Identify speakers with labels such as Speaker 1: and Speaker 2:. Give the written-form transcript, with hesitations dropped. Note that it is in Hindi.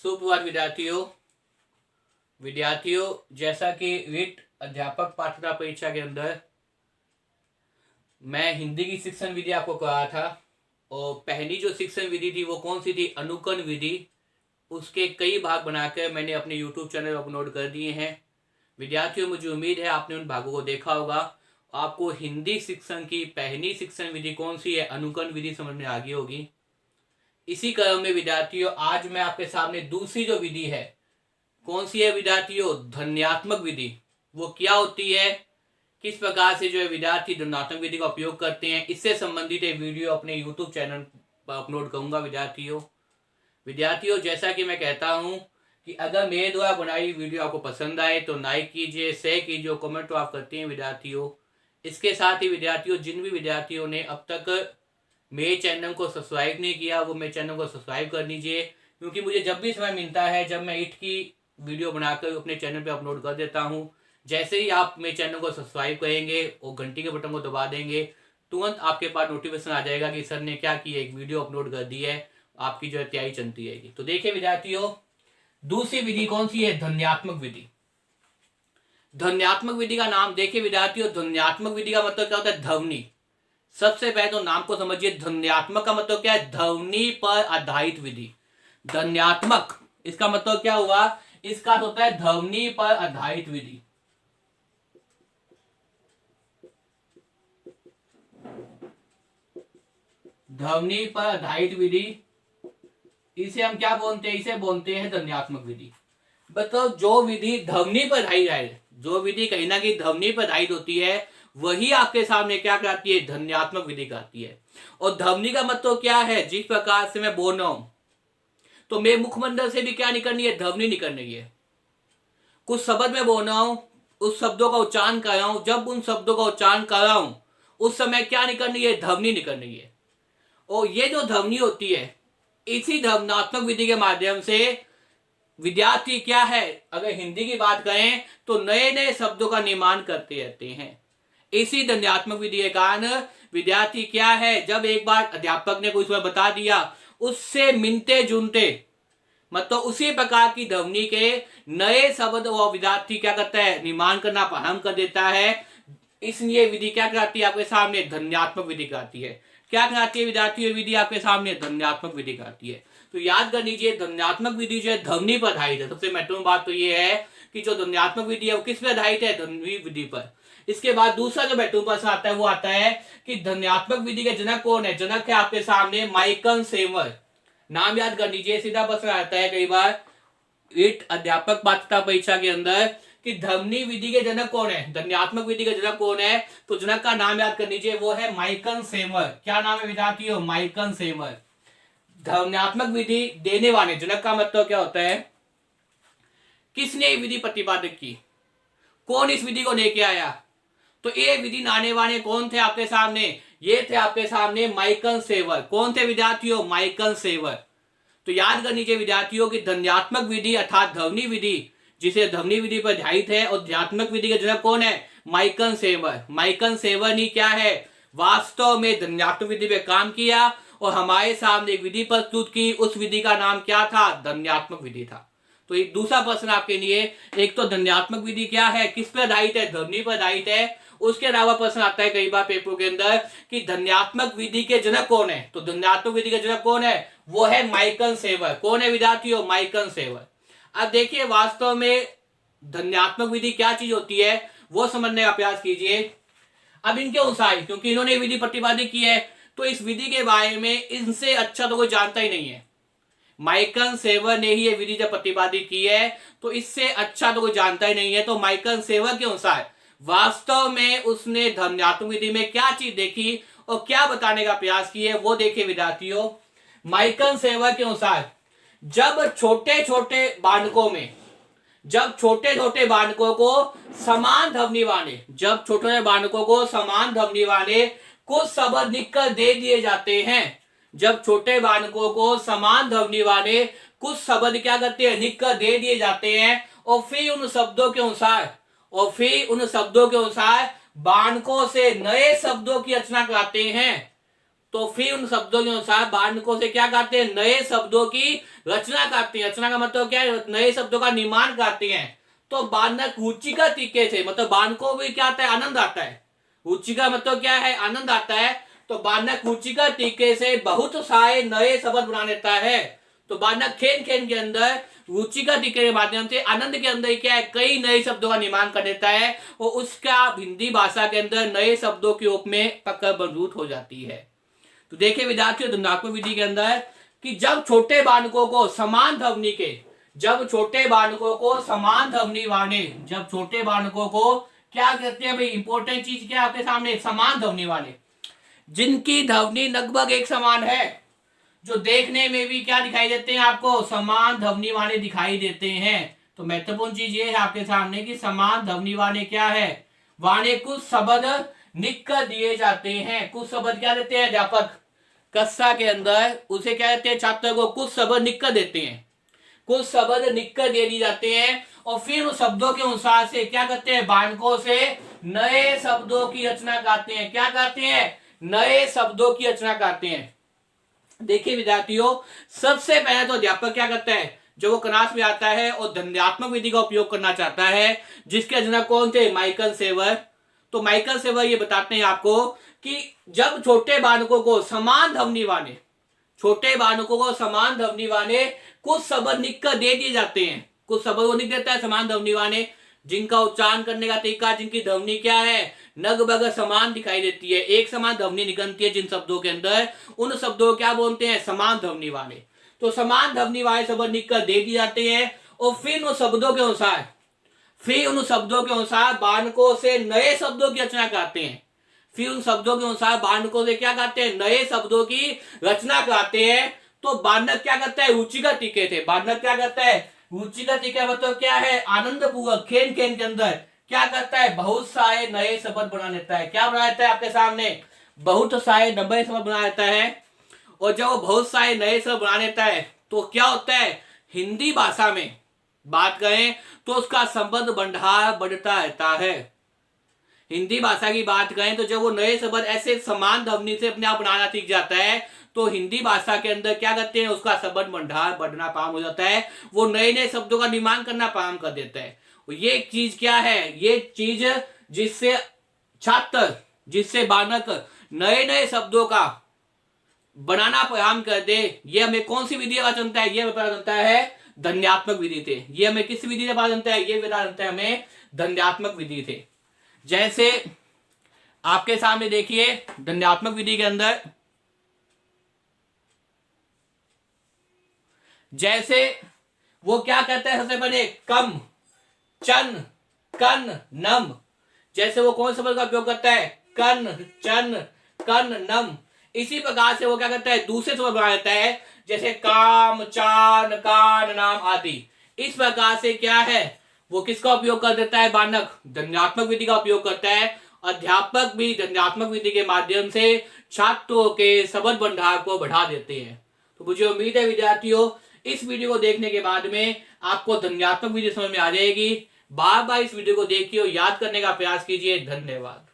Speaker 1: सुप्रभात विद्यार्थियों, जैसा कि रीट अध्यापक पात्रता परीक्षा के अंदर मैं हिंदी की शिक्षण विधि आपको कहा था और पहली जो शिक्षण विधि थी वो कौन सी थी, अनुकरण विधि। उसके कई भाग बनाकर मैंने अपने यूट्यूब चैनल पर अपलोड कर दिए हैं। विद्यार्थियों, मुझे उम्मीद है आपने उन भागों को देखा होगा। आपको हिंदी शिक्षण की पहली शिक्षण विधि कौन सी है, अनुकरण विधि, समझ में आ गई होगी। इसी क्रम में विद्यार्थियों, आज मैं आपके सामने दूसरी जो विधि है, कौन सी है विद्यार्थियों, ध्वन्यात्मक विधि। वो क्या होती है, किस प्रकार से जो है विद्यार्थी ध्वन्यात्मक विधि का उपयोग करते हैं, इससे संबंधित एक वीडियो अपने यूट्यूब चैनल पर अपलोड करूंगा। विद्यार्थियों, जैसा कि मैं कहता हूं कि अगर मेरे द्वारा बनाई वीडियो आपको पसंद आए तो लाइक कीजिए, शेयर कीजिए, कमेंट तो आप करते हैं विद्यार्थियों। इसके साथ ही विद्यार्थियों, जिन भी विद्यार्थियों ने अब तक मेरे चैनल को सब्सक्राइब नहीं किया वो मेरे चैनल को सब्सक्राइब कर लीजिए, क्योंकि मुझे जब भी समय मिलता है, जब मैं ईट की वीडियो बनाकर अपने चैनल पे अपलोड कर देता हूं, जैसे ही आप मेरे चैनल को सब्सक्राइब करेंगे और घंटी के बटन को दबा देंगे, तुरंत आपके पास नोटिफिकेशन आ जाएगा कि सर ने क्या किया, एक वीडियो अपलोड कर दी है, आपकी जो है तैयारी चलती रहेगी। तो देखिए विद्यार्थियों, दूसरी विधि कौन सी है, ध्वन्यात्मक विधि। ध्वन्यात्मक विधि का नाम देखिए विद्यार्थियों, ध्वन्यात्मक विधि का मतलब क्या होता है, ध्वनि। सबसे पहले तो नाम को समझिए, ध्वन्यात्मक का मतलब क्या है, ध्वनि पर आधारित विधि। ध्वन्यात्मक, इसका मतलब क्या हुआ, इसका होता है ध्वनि पर आधारित विधि। ध्वनि पर आधारित विधि, इसे हम क्या बोलते हैं, इसे बोलते हैं ध्वन्यात्मक विधि। मतलब जो विधि ध्वनि पर आधारित है, जो विधि कहीं ना कहीं ध्वनि पर आधारित होती है, वही आपके सामने क्या कराती है, ध्वन्यात्मक विधि कराती है। और ध्वनि का मतलब क्या है, जिस प्रकार से मैं बोल रहा हूं, तो मेरे मुखमंडल से भी क्या निकलनी है, ध्वनि निकलनी है। कुछ शब्द में बोल रहा हूं, उस शब्दों का उच्चारण कर रहा हूं, जब उन शब्दों का उच्चारण कर रहा हूं उस समय क्या निकलनी है, ध्वनि निकलनी है। और ये जो ध्वनि होती है, इसी ध्वन्यात्मक विधि के माध्यम से विद्यार्थी क्या है, अगर हिंदी की बात करें तो नए नए शब्दों का निर्माण करते रहते हैं। इसी ध्वन्यात्मक विधि के कारण विद्यार्थी क्या है, जब एक बार अध्यापक ने कुछ बता दिया, उससे मिलते जुलते मतलब उसी प्रकार की ध्वनि के नए शब्द वो विद्यार्थी क्या करता है, निर्माण करना प्रारंभ कर देता है। इसलिए विधि क्या कराती है, आपके सामने ध्वन्यात्मक विधि कराती है। क्या कराती है विद्यार्थी, विधि आपके सामने ध्वन्यात्मक विधि कराती है। तो याद कर लीजिए, ध्वन्यात्मक विधि जो है ध्वनि पर आधारित है। सबसे महत्वपूर्ण बात तो ये है कि जो ध्वन्यात्मक विधि है वो किस पर आधारित है, ध्वनि विधि पर। इसके बाद दूसरा जो महत्वपूर्ण प्रश्न आता है वो आता है कि ध्वन्यात्मक विधि के जनक कौन है। जनक है आपके सामने माइकल सेमर। नाम याद कर लीजिए, सीधा प्रश्न आता है कई बार रीट अध्यापक पात्रता परीक्षा के अंदर कि ध्वनि विधि के जनक कौन है, ध्वन्यात्मक विधि के जनक कौन है। तो जनक का नाम याद कर लीजिए, वो है माइकल सेमर। क्या नाम है विद्यार्थियों, माइकल सेमर। ध्वन्यात्मक विधि देने वाले, जनक का मतलब क्या होता है, किसने ये विधि प्रतिपादित की, कौन इस विधि को लेके आया। तो ये विधि लाने वाले कौन थे आपके सामने, ये थे आपके सामने माइकल सेवर। कौन थे विद्यार्थियों, माइकल सेवर। तो याद कर लीजिए विद्यार्थियों की ध्वन्यात्मक विधि अर्थात ध्वनि विधि, जिसे ध्वनि विधि पर आधारित है, और ध्वन्यात्मक विधि के जनक कौन है, माइकल सेवर। माइकल सेवर ने क्या है, वास्तव में ध्वन्यात्मक विधि पे काम किया और हमारे सामने एक विधि प्रस्तुत की। उस विधि का नाम क्या था, ध्वन्यात्मक विधि था। तो एक दूसरा प्रश्न आपके लिए, एक तो ध्वन्यात्मक विधि क्या है, किस पर आधारित है, ध्वनि पर आधारित है। उसके अलावा प्रश्न आता है कई बार पेपर के अंदर कि ध्वन्यात्मक विधि के जनक कौन है। तो ध्वन्यात्मक विधि के जनक कौन है, वो है माइकल सेवर। कौन है विद्यार्थियों, माइकल सेवर। अब देखिए वास्तव में ध्वन्यात्मक विधि क्या चीज होती है वो समझने का प्रयास कीजिए। अब इनके अनुसार, क्योंकि इन्होंने विधि प्रतिपादित की है, तो इस विधि के बारे में इनसे अच्छा तो कोई जानता ही नहीं है। माइकल सेवर ने ही ये विधि जब प्रतिपादित की है तो इससे अच्छा तो कोई जानता ही नहीं है। तो माइकल सेवर के अनुसार वास्तव में उसने ध्वन्यात्मक विधि में क्या चीज देखी और क्या बताने का प्रयास किया, वो देखिए विद्यार्थियों। माइकल सेवर के अनुसार जब छोटे छोटे बालकों में, जब छोटे छोटे बालकों को समान ध्वनि वाले, जब छोटे छोटे बालकों को समान ध्वनि वाले कुछ शब्द लिखकर दे दिए जाते हैं, जब छोटे बालकों को समान ध्वनि वाले कुछ शब्द क्या करते हैं, लिखकर दे दिए जाते हैं, और फिर उन शब्दों के अनुसार, बालकों से नए शब्दों की रचना कराते हैं, तो फिर उन शब्दों के अनुसार बानकों से क्या करते हैं, नए शब्दों की रचना करते हैं। रचना का मतलब क्या है, नए शब्दों का निर्माण करते हैं। तो बानक रुचि का तरीके से, मतलब बानकों भी क्या आता है, आनंद आता है। रुचि का मतलब क्या है, आनंद आता है। तो बानक रुचि का तरीके से बहुत सारे नए शब्द बना लेता है। तो बानक खेल खेल के अंदर रुचि का तरीके के माध्यम से आनंद के अंदर क्या है, कई नए शब्दों का निर्माण कर देता है और उसका हिंदी भाषा के अंदर नए शब्दों के रूप में पकड़ मजबूत हो जाती है। तो देखिए विद्यार्थियों, द्वंद्वात्मक विधि के अंदर कि जब छोटे बालकों को समान ध्वनि के, जब छोटे बालकों को समान ध्वनि वाले, जब छोटे बालकों को क्या कहते हैं भाई, इंपॉर्टेंट चीज क्या आपके सामने, समान ध्वनि वाले, जिनकी ध्वनि लगभग एक समान है, जो देखने में भी क्या दिखाई देते हैं आपको, समान ध्वनि वाले दिखाई देते हैं। तो महत्वपूर्ण चीज ये है आपके सामने कि समान ध्वनि वाले क्या है, वाले कुछ शब्द लिख कर दिए जाते हैं। कुछ शब्द क्या देते हैं अध्यापक कक्षा के अंदर, उसे क्या कहते हैं, छात्र को कुछ शब्द लिख कर देते हैं, कुछ शब्द लिख कर दे दिए जाते हैं और फिर उन शब्दों के अनुसार से क्या करते हैं, बालकों से नए शब्दों की रचना करते हैं। क्या करते हैं, नए शब्दों की रचना करते हैं। देखिए विद्यार्थियों, सबसे पहले तो अध्यापक क्या करता है, जो वो क्लास में आता है और द्वंद्वात्मक विधि का उपयोग करना चाहता है, जिसके जनक कौन थे, माइकल सेवर। तो माइकल सेवर ये बताते हैं आपको कि जब छोटे बालकों को समान ध्वनि वाले, छोटे बालकों को समान ध्वनि वाले कुछ शब्द लिख कर दे दिए जाते हैं, कुछ शब्द वो लिख देता है समान ध्वनि वाले, जिनका उच्चारण करने का तरीका, जिनकी ध्वनि क्या है, लगभग समान दिखाई देती है, एक समान ध्वनि निकलती है जिन शब्दों के अंदर, उन शब्दों को क्या बोलते हैं, समान ध्वनि वाले। तो समान ध्वनि वाले शब्द लिख कर दे दिए जाते हैं और फिर उन शब्दों के अनुसार, फिर उन शब्दों के अनुसार बालकों से नए शब्दों की रचना करते हैं। फिर उन शब्दों के अनुसार बालकों से क्या करते हैं, नए शब्दों की रचना करते हैं। तो बालक क्या करता है, रुचिकर तरीके थे, बालक क्या करता है, रुचिकर तरीका मतलब क्या है, आनंद पूर्वक खेल खेल के अंदर क्या करता है, बहुत सारे नए शब्द बना लेता है। क्या बना लेता है आपके सामने, बहुत सारे नए शब्द बना लेता है। और जब वो बहुत सारे नए शब्द बना लेता है तो क्या होता है, हिंदी भाषा में बात करें तो उसका संबंध भंडार बढ़ता रहता है। हिंदी भाषा की बात करें तो जब वो नए शब्द ऐसे समान ध्वनि से अपने आप बनाना सीख जाता है तो हिंदी भाषा के अंदर क्या करते हैं, उसका शब्द भंडार बढ़ना प्रारंभ हो जाता है, वो नए नए शब्दों का निर्माण करना प्रारंभ कर देता है। ये चीज क्या है, ये चीज जिससे छात्र, जिससे बालक नए नए शब्दों का बनाना प्रारंभ कर दे, ये हमें कौन सी विधि पता चलता है, ये पता चलता है ध्वन्यात्मक विधि थे। ये हमें किस विधि से पता चलता है, ये पता चलता है हमें ध्वन्यात्मक विधि थे। जैसे आपके सामने देखिए ध्वन्यात्मक विधि के अंदर, जैसे वो क्या कहता है, सबसे पहले कम, चन, कन, नम, जैसे वो कौन शब्द का उपयोग करता है, कन, चन, कन, नम। इसी प्रकार से वो क्या करता है, दूसरे शब्द बना देता है, जैसे काम, चान, कान, नाम आदि। इस प्रकार से क्या है, वो किसका उपयोग कर देता है, बालक ध्वन्यात्मक विधि का उपयोग करता है। अध्यापक भी ध्वन्यात्मक विधि के माध्यम से छात्रों के शब्द भंडार को बढ़ा देते हैं। तो मुझे उम्मीद है विद्यार्थियों, इस वीडियो को देखने के बाद में आपको ध्वन्यात्मक विधि समझ में आ जाएगी। बार बार इस वीडियो को देखिए और याद करने का प्रयास कीजिए। धन्यवाद।